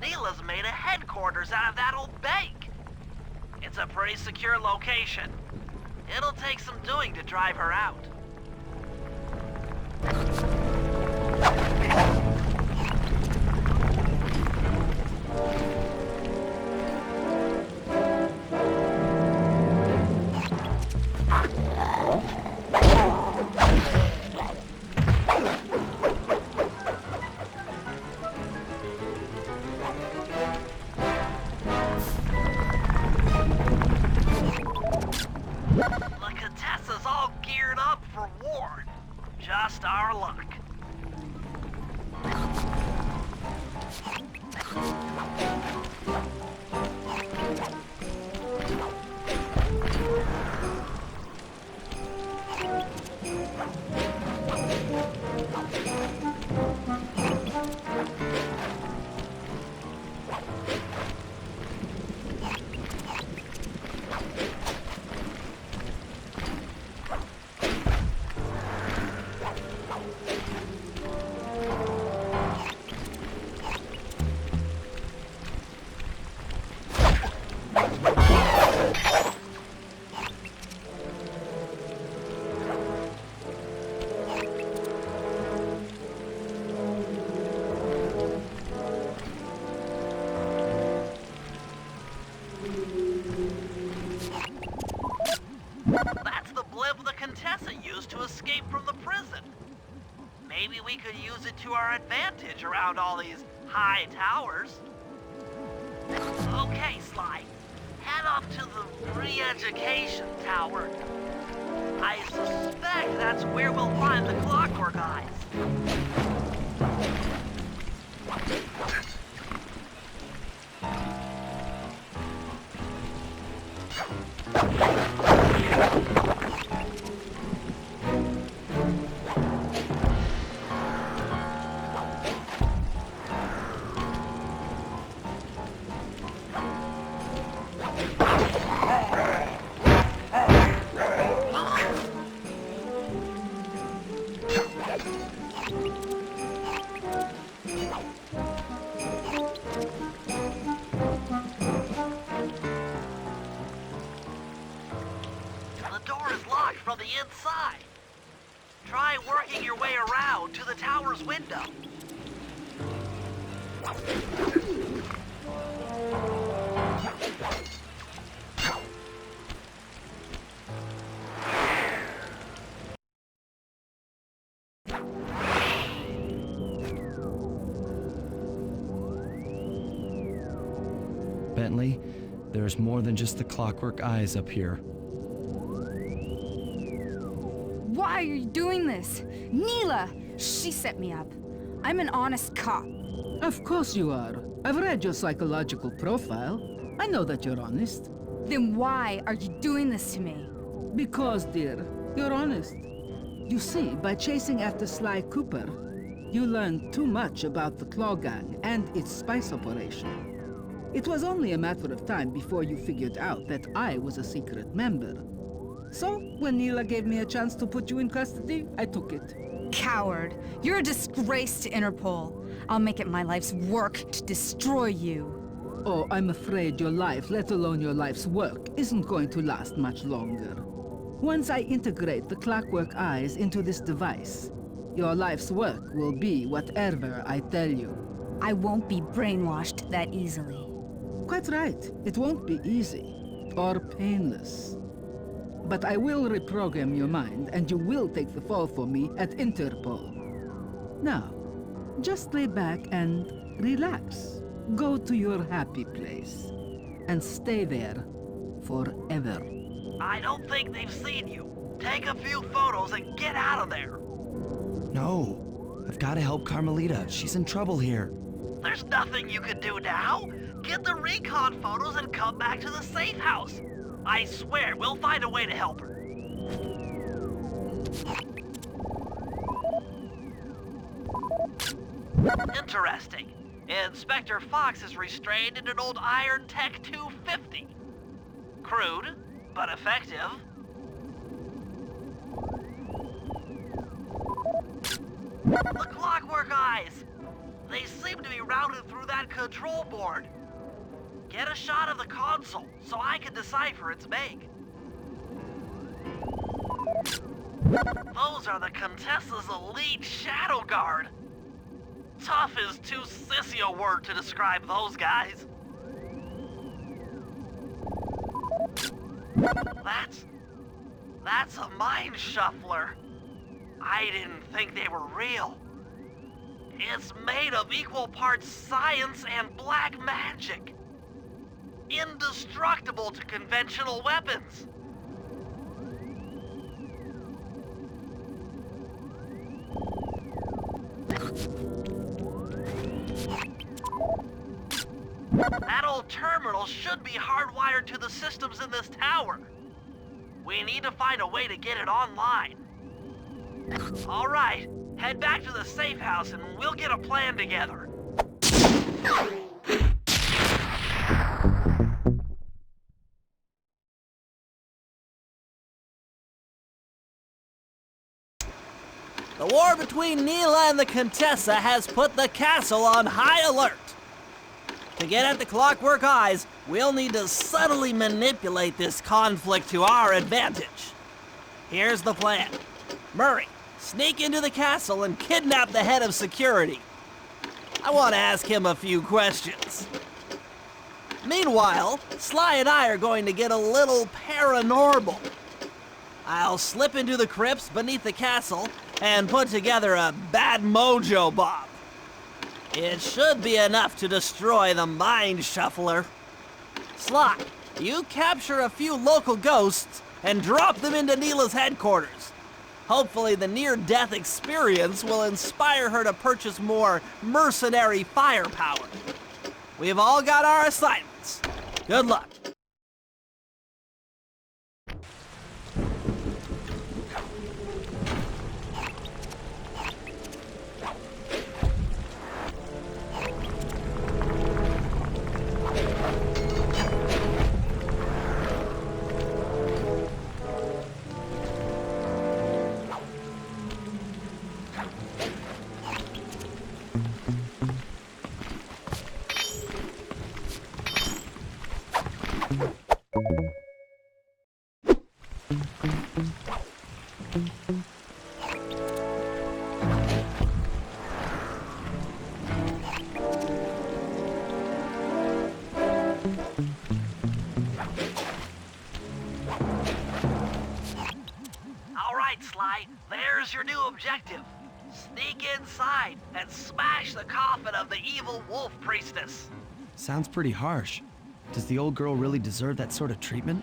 Neela's made a headquarters out of that old bank. It's a pretty secure location. It'll take some doing to drive her out. The Contessa's all geared up for war. Just our luck. That's the blimp the Contessa used to escape from the prison. Maybe we could use it to our advantage around all these high towers. Okay, Sly. Head up to the re-education tower. I suspect that's where we'll find the Clockwork Eyes. The door is locked from the inside. Try working your way around to the tower's window. Bentley, there's more than just the Clockwork Eyes up here. Why are you doing this? Neela! She set me up. I'm an honest cop. Of course you are. I've read your psychological profile. I know that you're honest. Then why are you doing this to me? Because, dear, you're honest. You see, by chasing after Sly Cooper, you learned too much about the Claw Gang and its spice operation. It was only a matter of time before you figured out that I was a secret member. So, when Neela gave me a chance to put you in custody, I took it. Coward. You're a disgrace to Interpol. I'll make it my life's work to destroy you. Oh, I'm afraid your life, let alone your life's work, isn't going to last much longer. Once I integrate the Clockwork Eyes into this device, your life's work will be whatever I tell you. I won't be brainwashed that easily. Quite right. It won't be easy. Or painless. But I will reprogram your mind, and you will take the fall for me at Interpol. Now, just lay back and relax. Go to your happy place. And stay there forever. I don't think they've seen you. Take a few photos and get out of there. No, I've got to help Carmelita. She's in trouble here. There's nothing you can do now. Get the recon photos and come back to the safe house. I swear, we'll find a way to help her. Interesting. Inspector Fox is restrained in an old Iron Tech 250. Crude, but effective. The Clockwork Eyes. They seem to be routed through that control board. Get a shot of the console so I can decipher its make. Those are the Contessa's elite Shadow Guard. Tough is too sissy a word to describe those guys. That's a mind shuffler. I didn't think they were real. It's made of equal parts science and black magic. Indestructible to conventional weapons. That old terminal should be hardwired to the systems in this tower. We need to find a way to get it online. All right, head back to the safe house and we'll get a plan together. The war between Neela and the Contessa has put the castle on high alert. To get at the Clockwork Eyes, we'll need to subtly manipulate this conflict to our advantage. Here's the plan. Murray, sneak into the castle and kidnap the head of security. I want to ask him a few questions. Meanwhile, Sly and I are going to get a little paranormal. I'll slip into the crypts beneath the castle and put together a bad mojo bomb. It should be enough to destroy the Mind Shuffler. Sly, you capture a few local ghosts and drop them into Neela's headquarters. Hopefully the near-death experience will inspire her to purchase more mercenary firepower. We've all got our assignments. Good luck. Sly, there's your new objective. Sneak inside and smash the coffin of the evil wolf priestess. Sounds pretty harsh. Does the old girl really deserve that sort of treatment?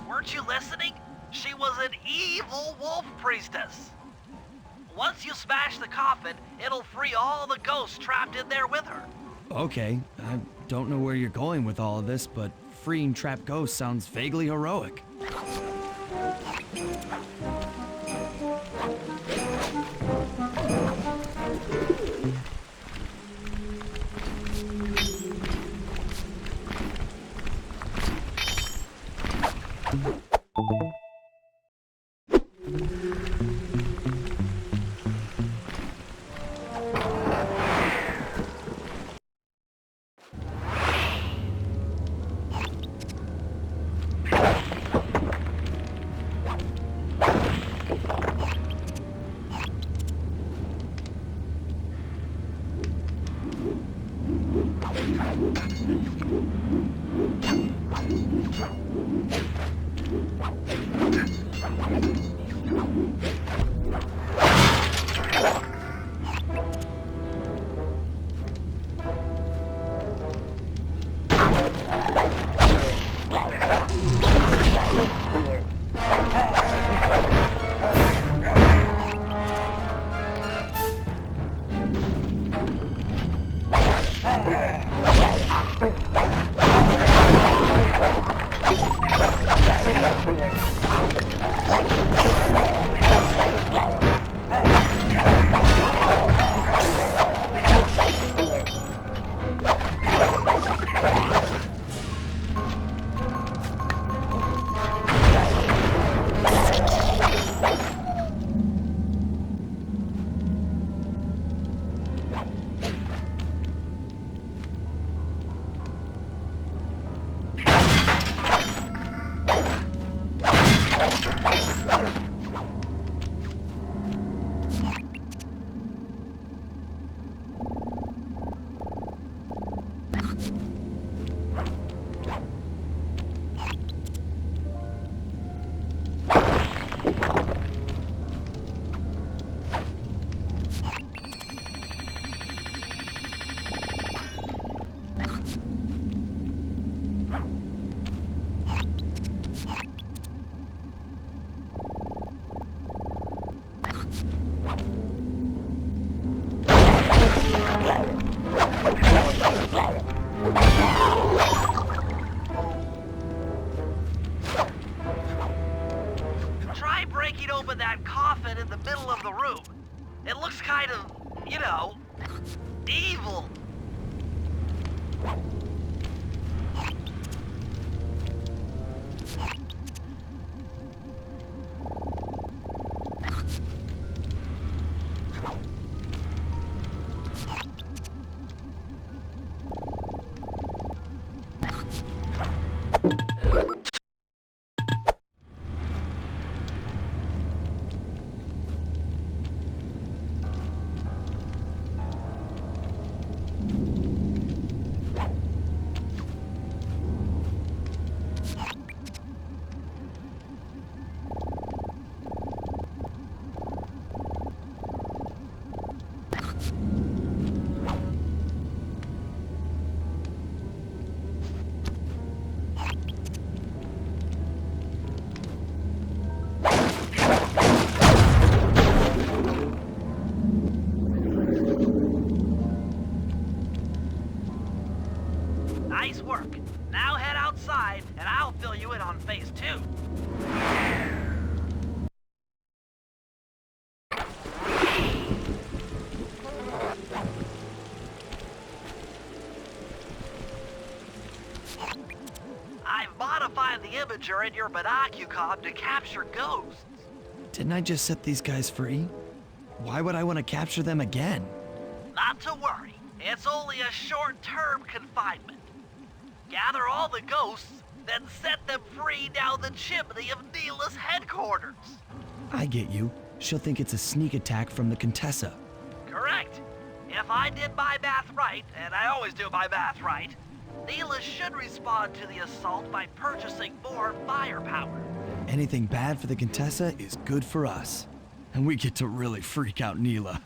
Weren't you listening? She was an evil wolf priestess. Once you smash the coffin, it'll free all the ghosts trapped in there with her. Okay, I don't know where you're going with all of this, but freeing trapped ghosts sounds vaguely heroic. Try breaking open that coffin in the middle of the room. It looks kind of, you know, evil. Nice work. Now head outside, and I'll fill you in on phase 2. I've modified the imager in your binocucom to capture ghosts. Didn't I just set these guys free? Why would I want to capture them again? Not to worry. It's only a short-term confinement. Gather all the ghosts, then set them free down the chimney of Neela's headquarters. I get you. She'll think it's a sneak attack from the Contessa. Correct. If I did my math right, and I always do my math right, Neela should respond to the assault by purchasing more firepower. Anything bad for the Contessa is good for us. And we get to really freak out Neela.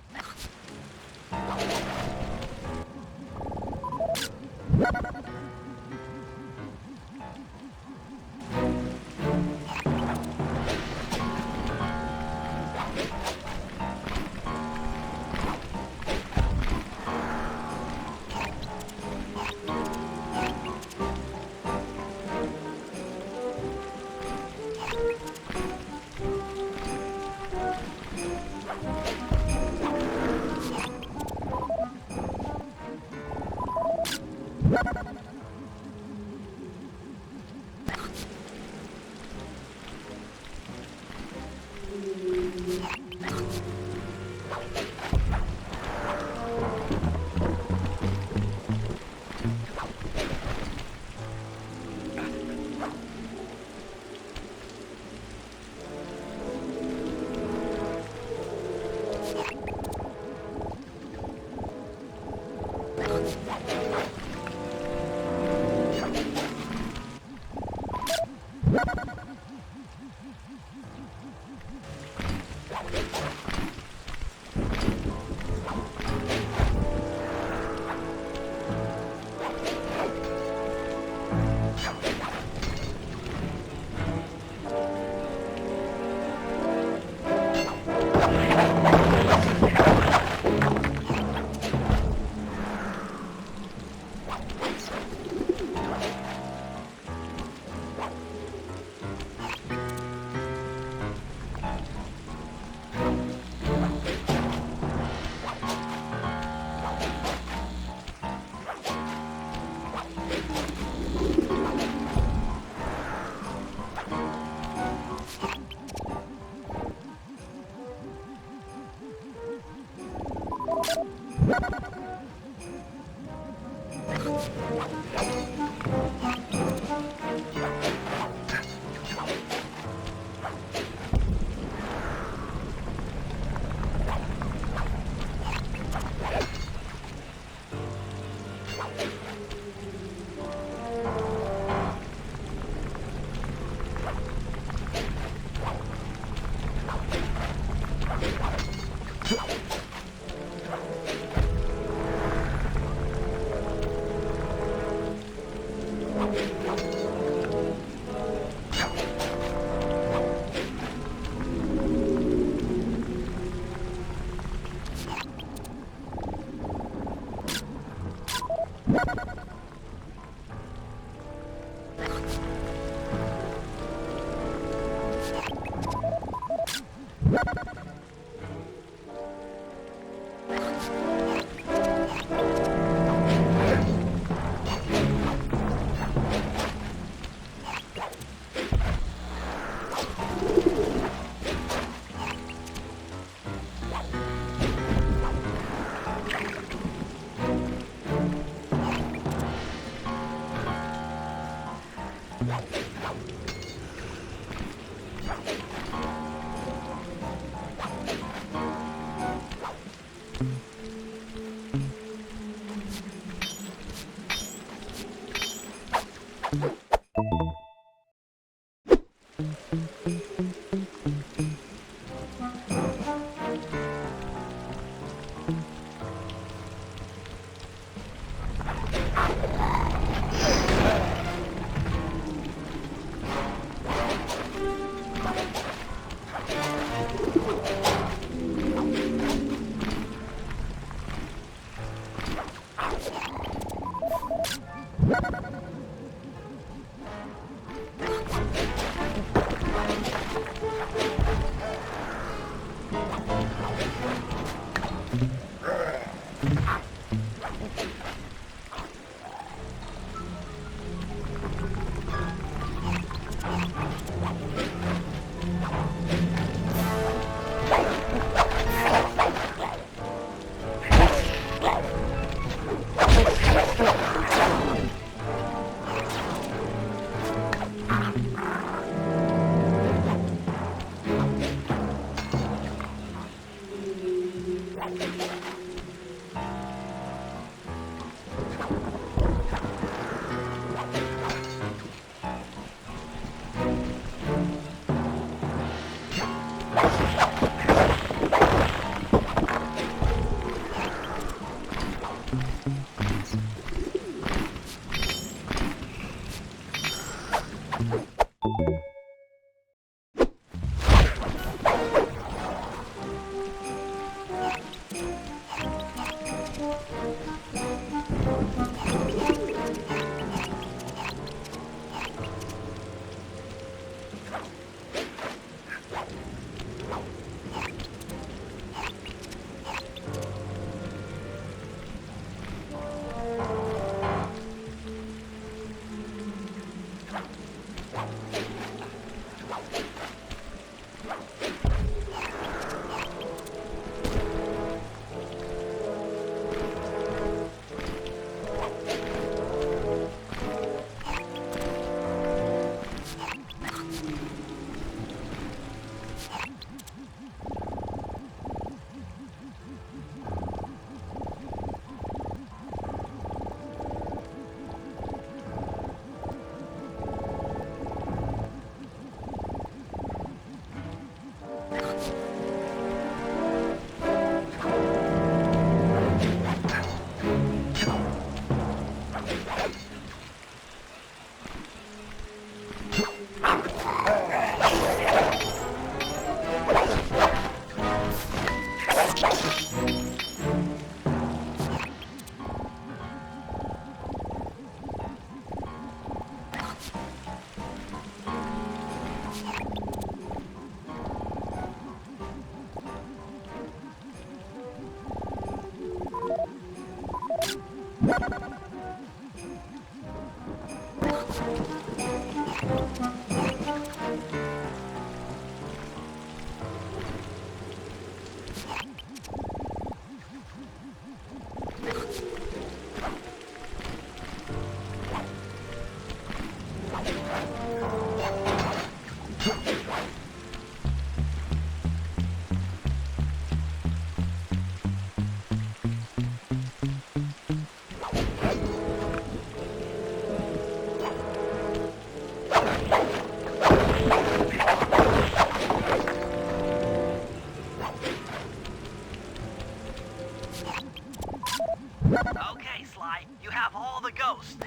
Okay, Sly, you have all the ghosts.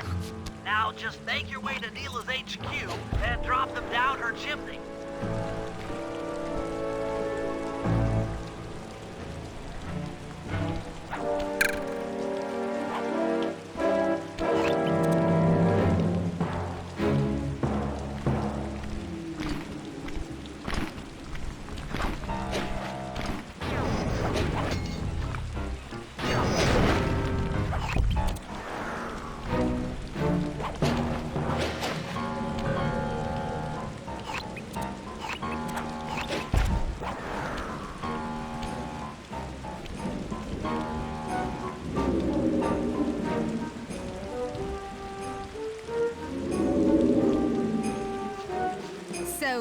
Now just make your way to Neela's HQ and drop them down her chimney.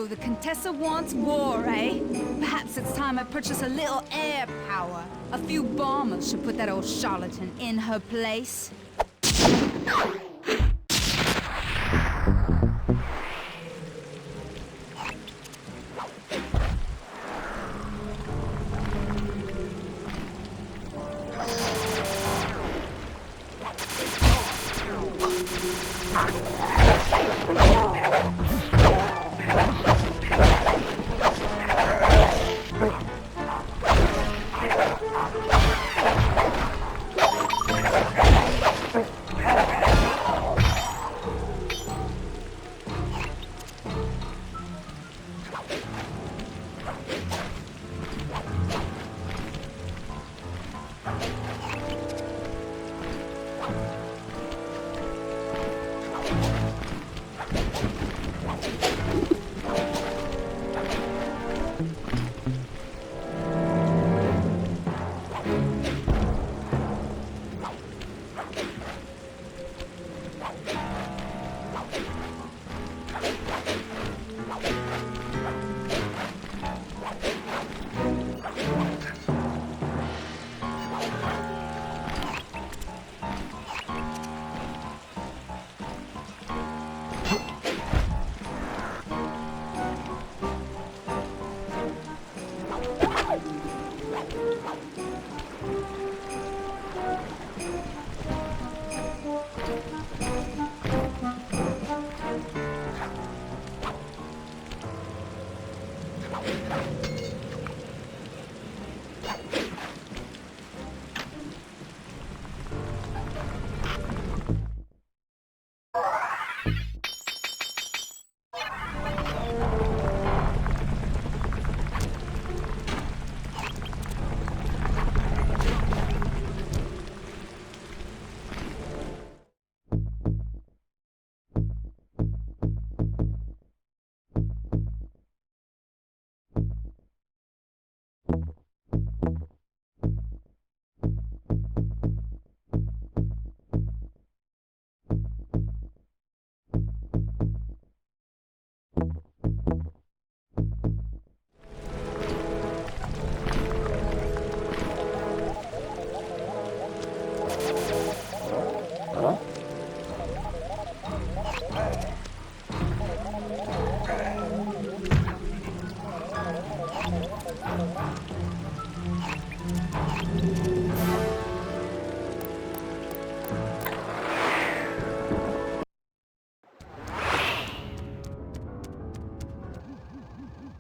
So the Contessa wants war, eh? Perhaps it's time I purchase a little air power. A few bombers should put that old charlatan in her place.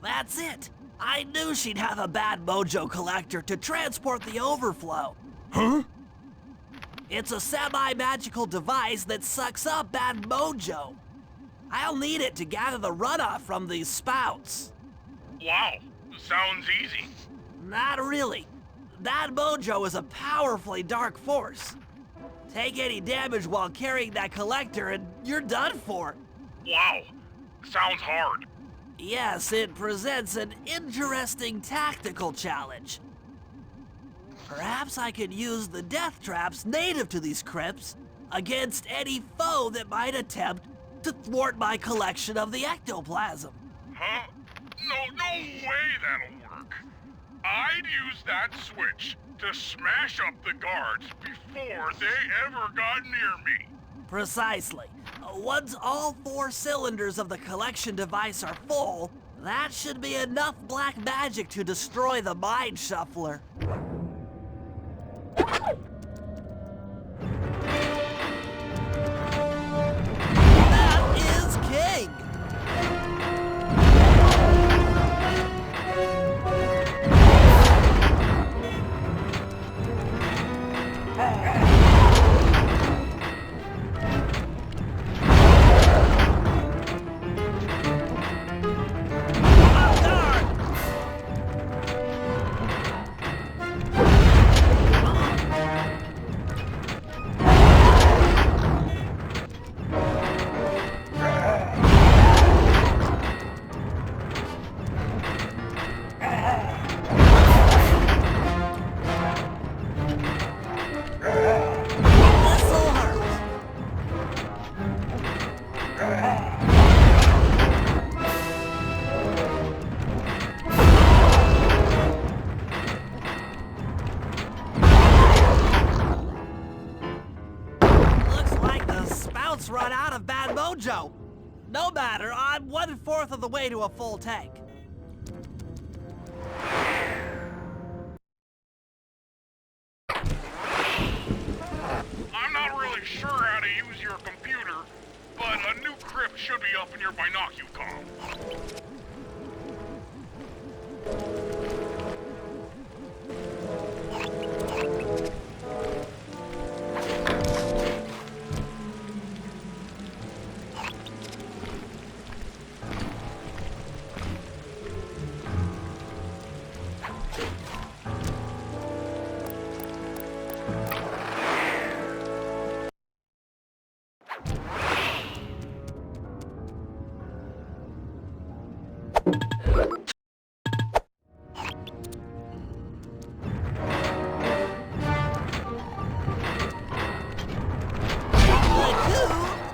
That's it! I knew she'd have a bad mojo collector to transport the overflow. Huh? It's a semi-magical device that sucks up bad mojo. I'll need it to gather the runoff from these spouts. Wow, sounds easy. Not really. Bad mojo is a powerfully dark force. Take any damage while carrying that collector and you're done for. Wow, sounds hard. Yes, it presents an interesting tactical challenge. Perhaps I could use the death traps native to these crypts against any foe that might attempt to thwart my collection of the ectoplasm. Huh? No way that'll work. I'd use that switch to smash up the guards before they ever got near me. Precisely. Once all 4 cylinders of the collection device are full, that should be enough black magic to destroy the Mind Shuffler. That is king! Oh, darn! bounce run out of bad mojo. No matter, I'm 1/4 of the way to a full tank. I'm not really sure how to use your computer, but a new crypt should be up in your binocucom.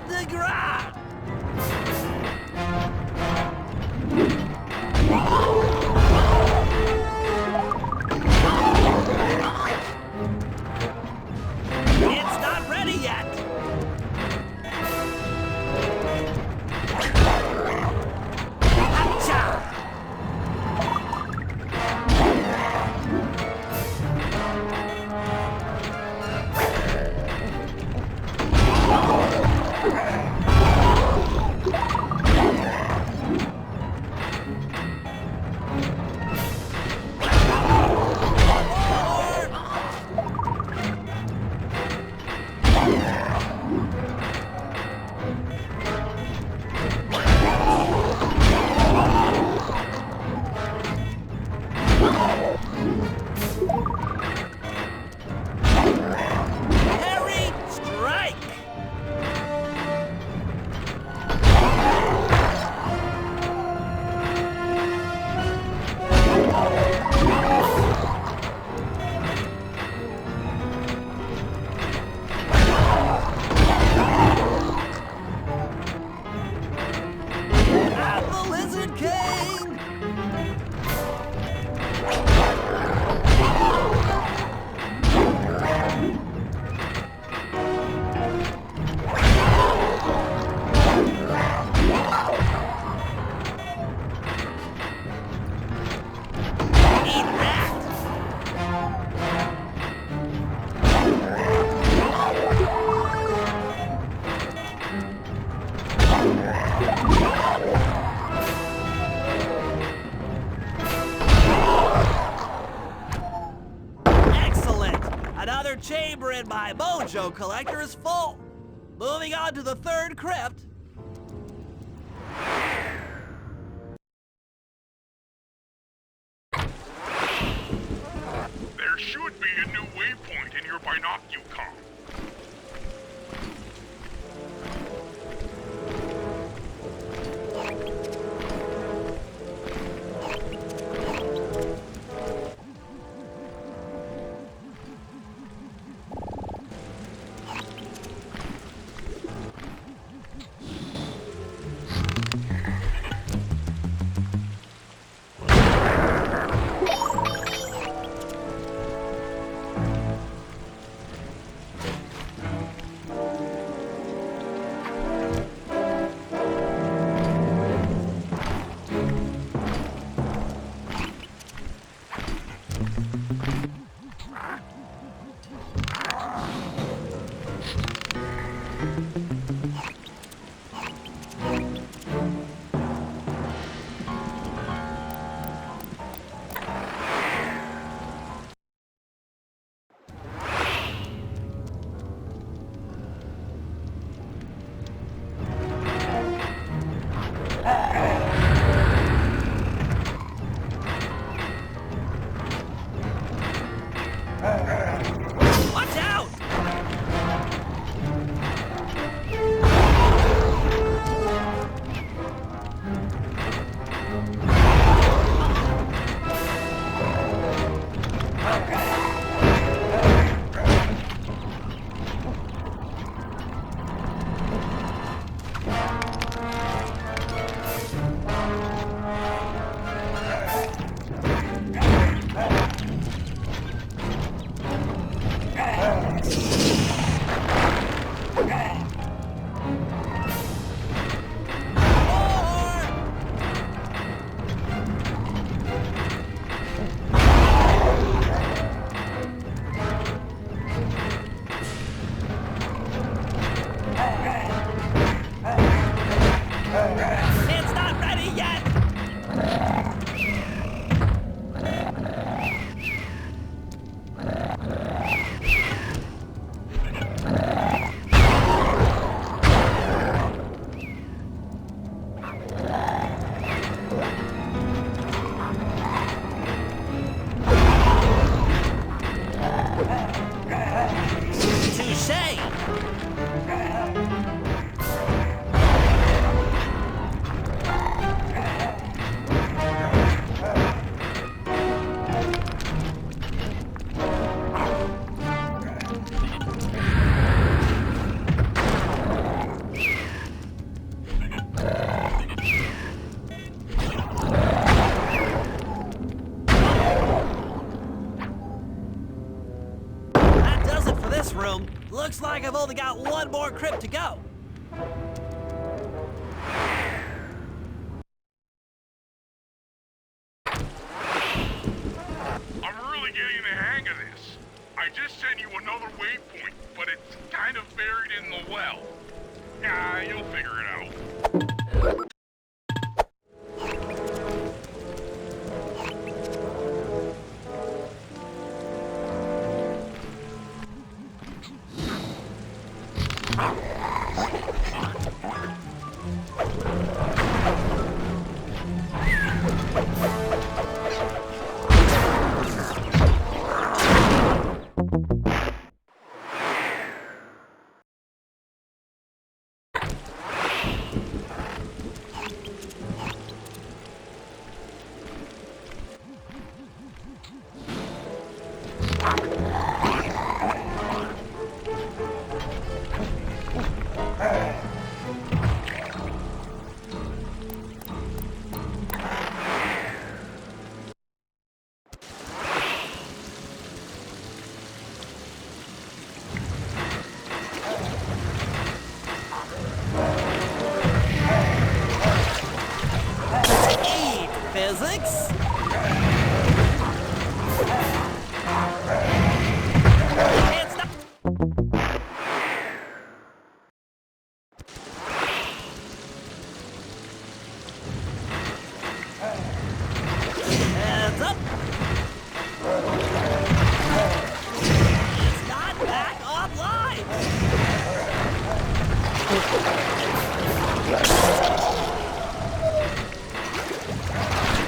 The ground! It's not ready yet! Acha! Harry, strike! The Lizard King! Eat that! Excellent! Another chamber in my mojo collector is full. Moving on to the third crypt. There should be a new waypoint in your binocucom. Watch out! only got one more crypt to go. I'm really getting the hang of this. I just sent you another waypoint, but it's kind of buried in the well. Yeah, you'll figure it out. Physics? It's not. Heads up. It's not back online.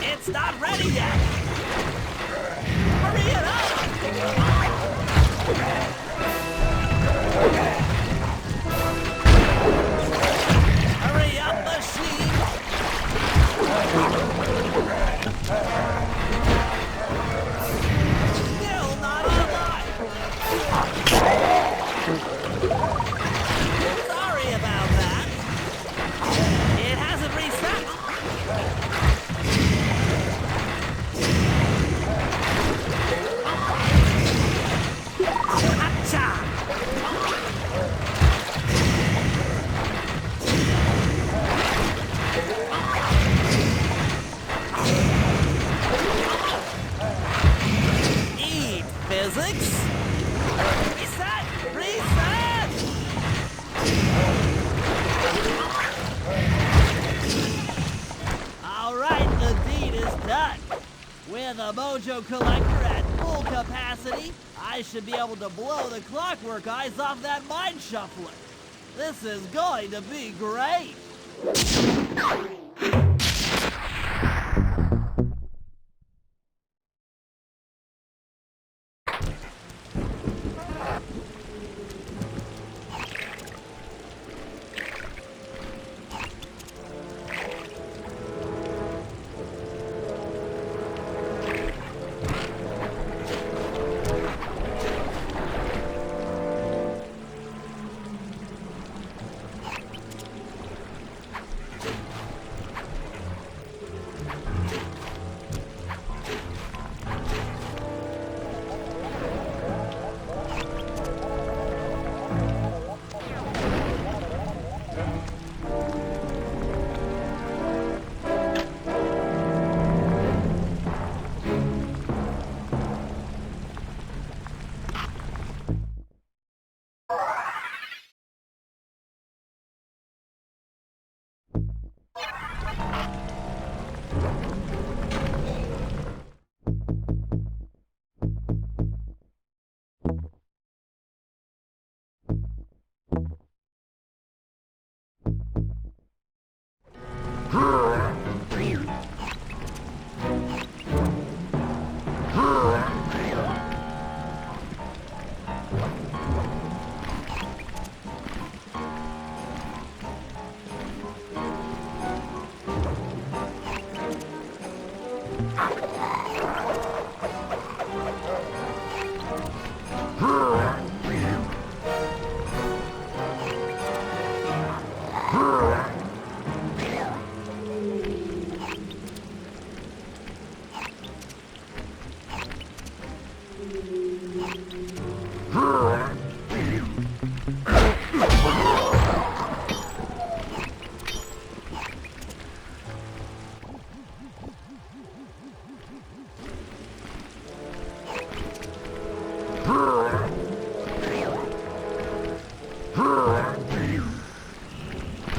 It's not ready yet! Hurry it up! Hurry up, machine! Still not online! Sorry about that. It hasn't reset. Eat physics. Reset! Reset! All right, the deed is done. With a mojo collector at full capacity, I should be able to blow the Clockwork Eyes off that Mind Shuffler. This is going to be great.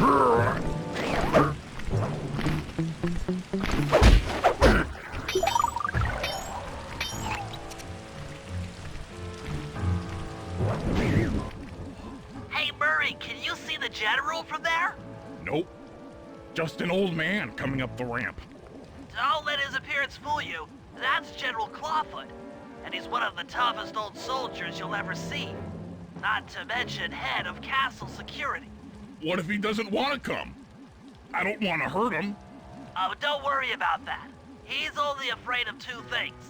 Hey, Murray, can you see the General from there? Nope. Just an old man coming up the ramp. Don't let his appearance fool you. That's General Clawfoot, and he's one of the toughest old soldiers you'll ever see. Not to mention head of castle security. What if he doesn't want to come? I don't want to hurt him. Oh, don't worry about that. He's only afraid of two things,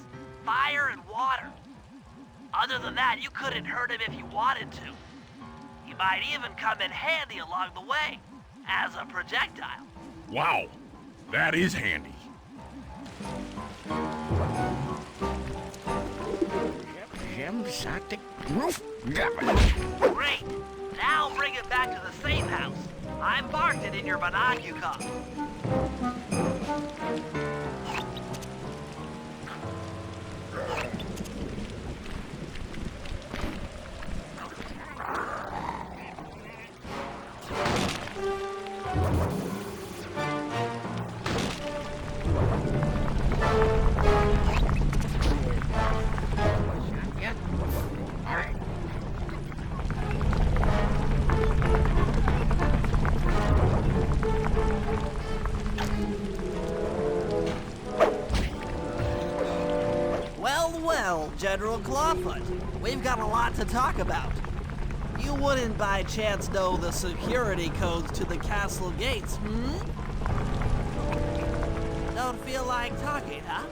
fire and water. Other than that, you couldn't hurt him if you wanted to. He might even come in handy along the way, as a projectile. Wow, that is handy. Great! Now bring it back to the safe house. I marked it in your binocular. Well, General Clawfoot, we've got a lot to talk about. You wouldn't by chance know the security codes to the castle gates, Don't feel like talking, huh?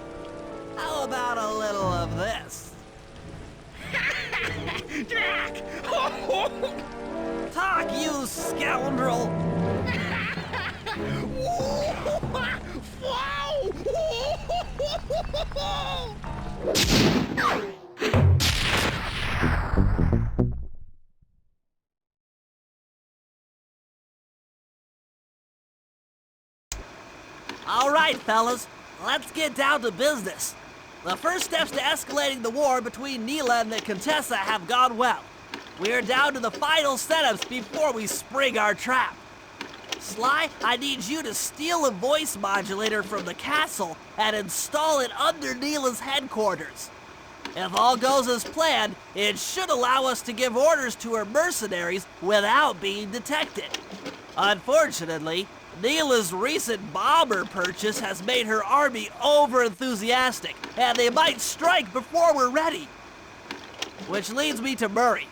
How about a little of this? Jack! Talk, you scoundrel! All right, fellas, let's get down to business. The first steps to escalating the war between Neela and the Contessa have gone well. We're down to the final setups before we spring our trap. Sly, I need you to steal a voice modulator from the castle and install it under Neela's headquarters. If all goes as planned, it should allow us to give orders to her mercenaries without being detected. Unfortunately, Neela's recent bomber purchase has made her army over-enthusiastic, and they might strike before we're ready. Which leads me to Murray.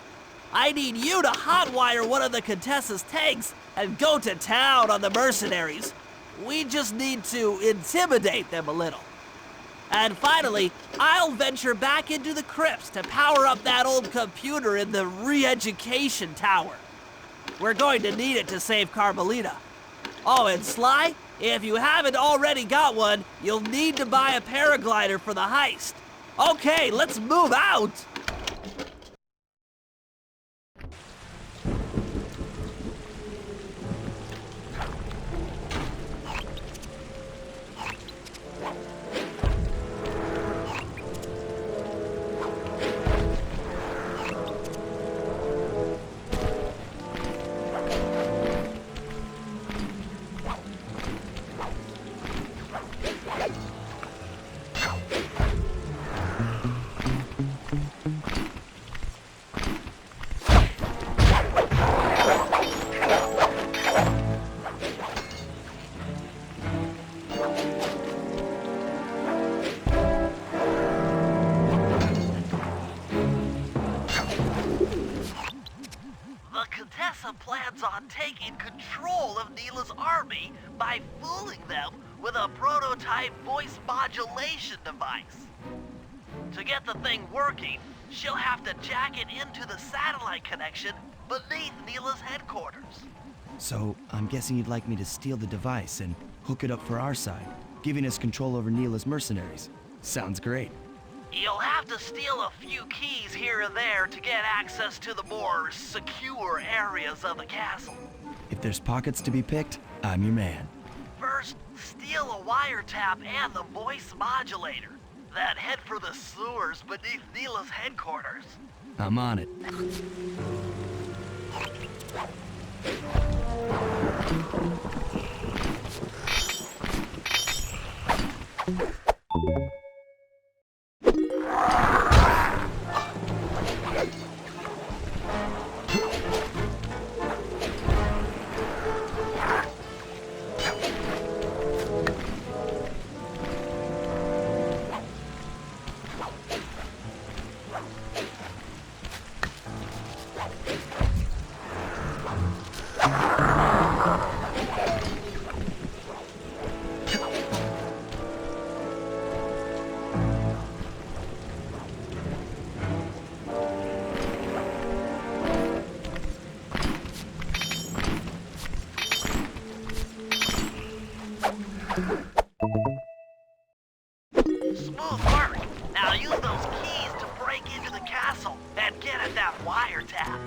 I need you to hotwire one of the Contessa's tanks and go to town on the mercenaries. We just need to intimidate them a little. And finally, I'll venture back into the crypts to power up that old computer in the re-education tower. We're going to need it to save Carmelita. Oh, and Sly, if you haven't already got one, you'll need to buy a paraglider for the heist. Okay, let's move out! Plans on taking control of Neela's army by fooling them with a prototype voice modulation device. To get the thing working, she'll have to jack it into the satellite connection beneath Neela's headquarters. So, I'm guessing you'd like me to steal the device and hook it up for our side, giving us control over Neela's mercenaries. Sounds great. You'll have to steal a few keys here and there to get access to the more secure areas of the castle. If there's pockets to be picked, I'm your man. First, steal a wiretap and the voice modulator. Then head for the sewers beneath Neela's headquarters. I'm on it. Smooth work. Now use those keys to break into the castle and get at that wiretap.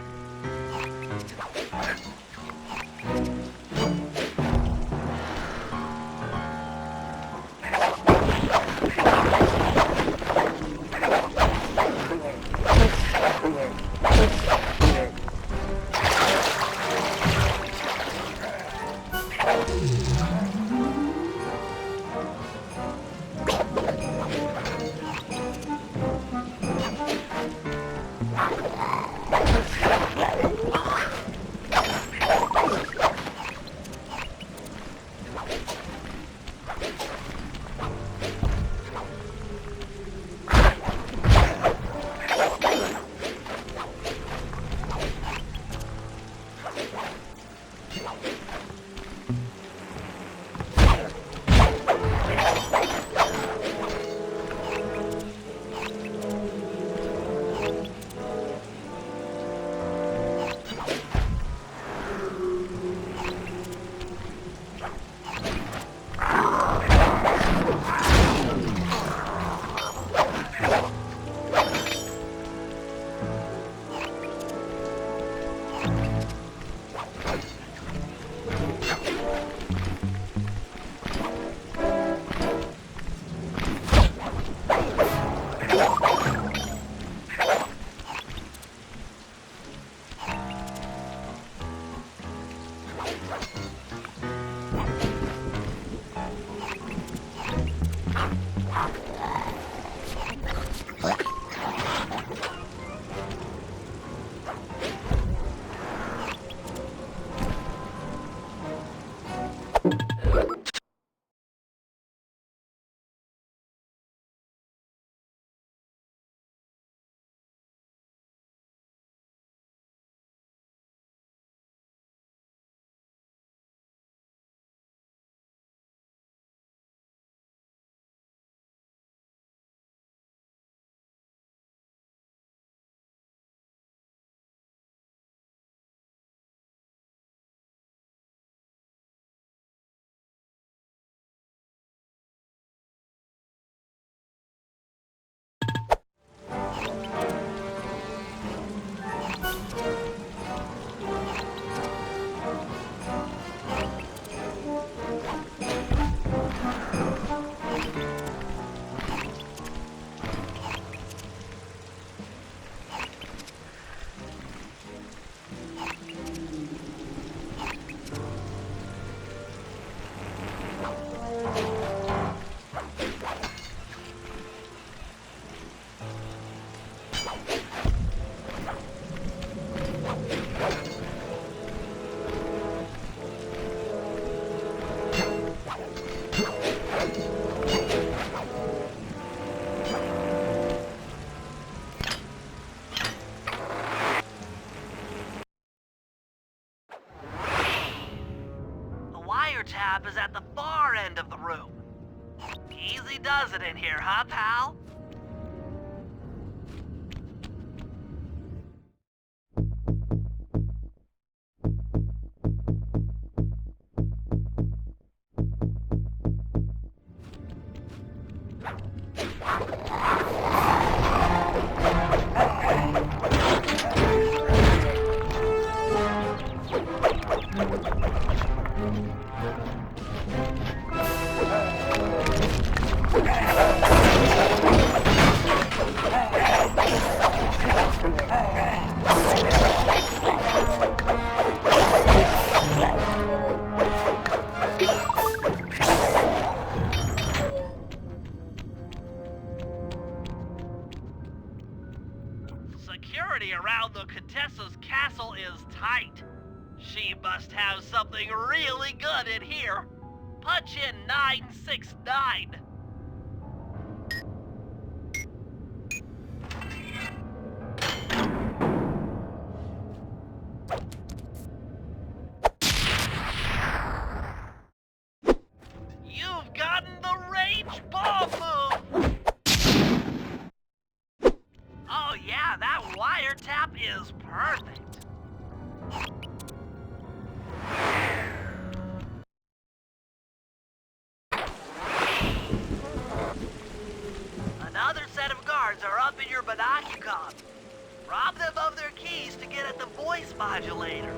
Wiretap is at the far end of the room. Easy does it in here, huh, pal? Security around the Contessa's castle is tight. She must have something really good in here. Punch in 969. You've gotten the range bomb move! Oh yeah, that wiretap is perfect. cop. Rob them of their keys to get at the voice modulator.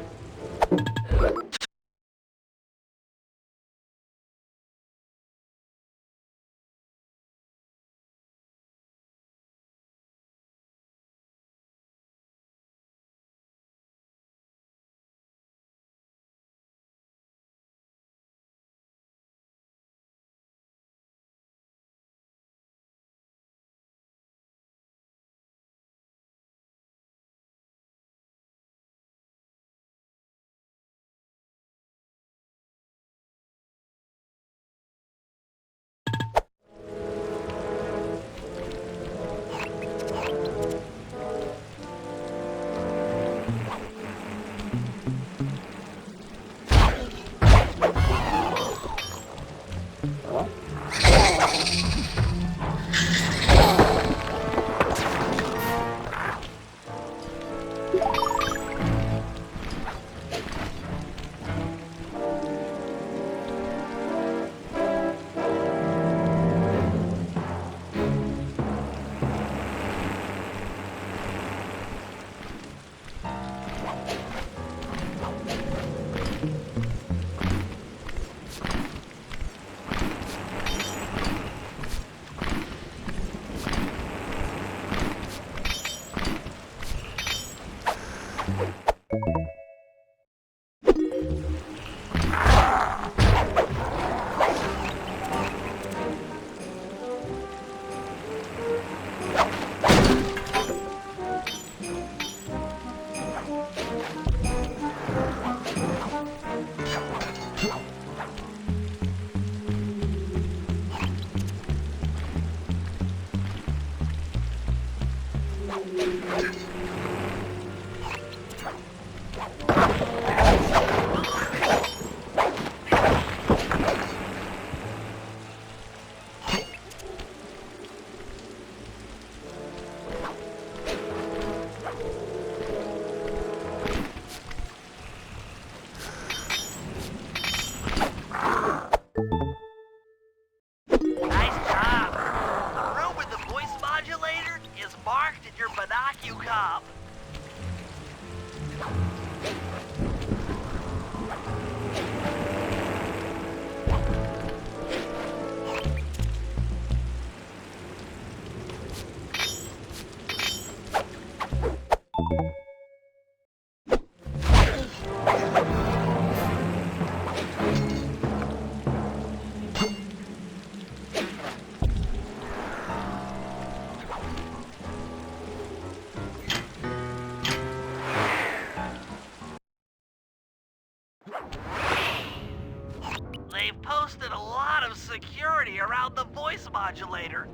They've posted a lot of security around the voice modulator.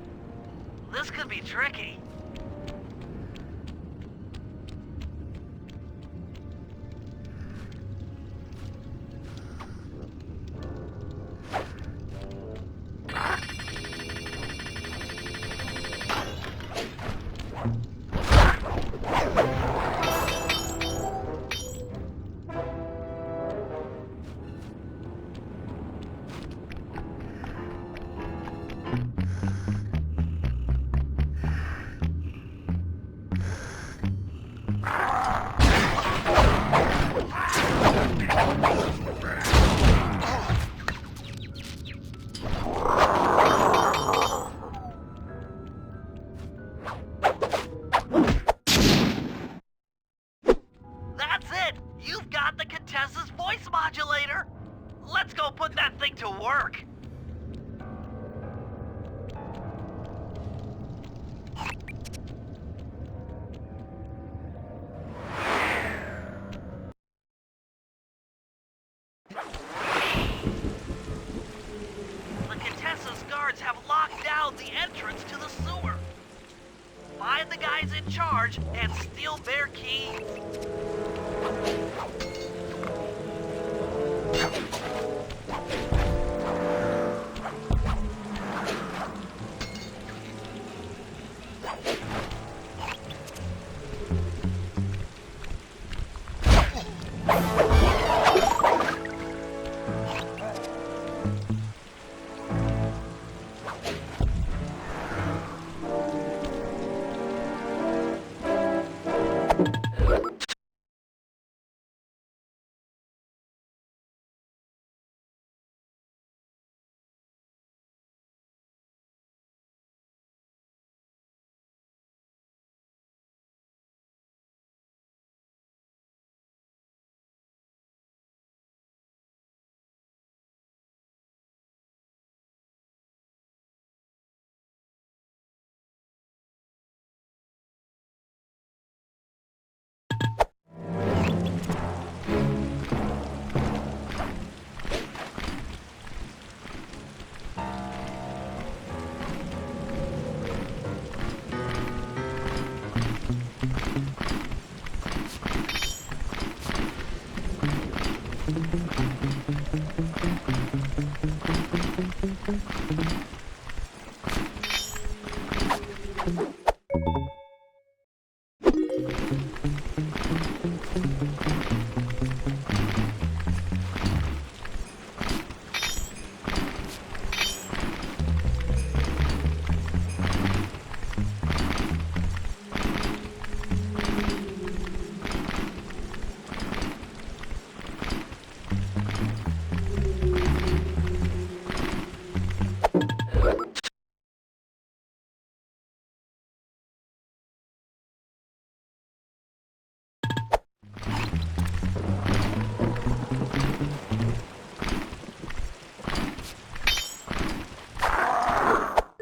This could be tricky. Let's go put that thing to work. The Contessa's guards have locked down the entrance to the sewer. Find the guys in charge and steal their keys.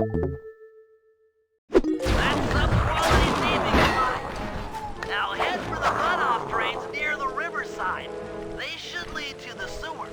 That's some quality thieving, Clyde. Now head for the runoff drains near the riverside. They should lead to the sewer.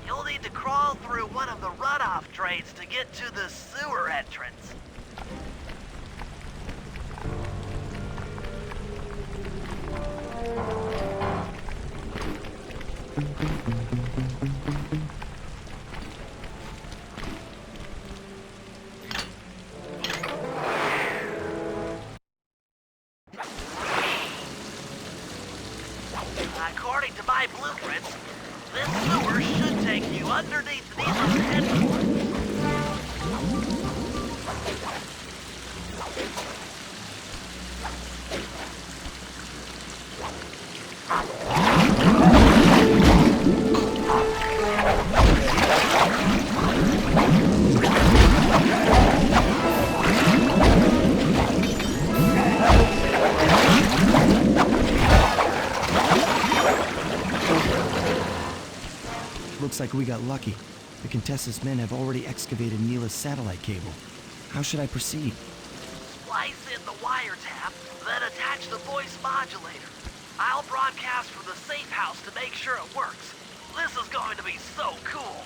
You'll need to crawl through one of the runoff drains to get to the sewer entrance. According to my blueprints, this sewer should take you underneath these other headboards. Looks like we got lucky. The Contessa's men have already excavated Neela's satellite cable. How should I proceed? Splice in the wiretap, then attach the voice modulator. I'll broadcast from the safe house to make sure it works. This is going to be so cool.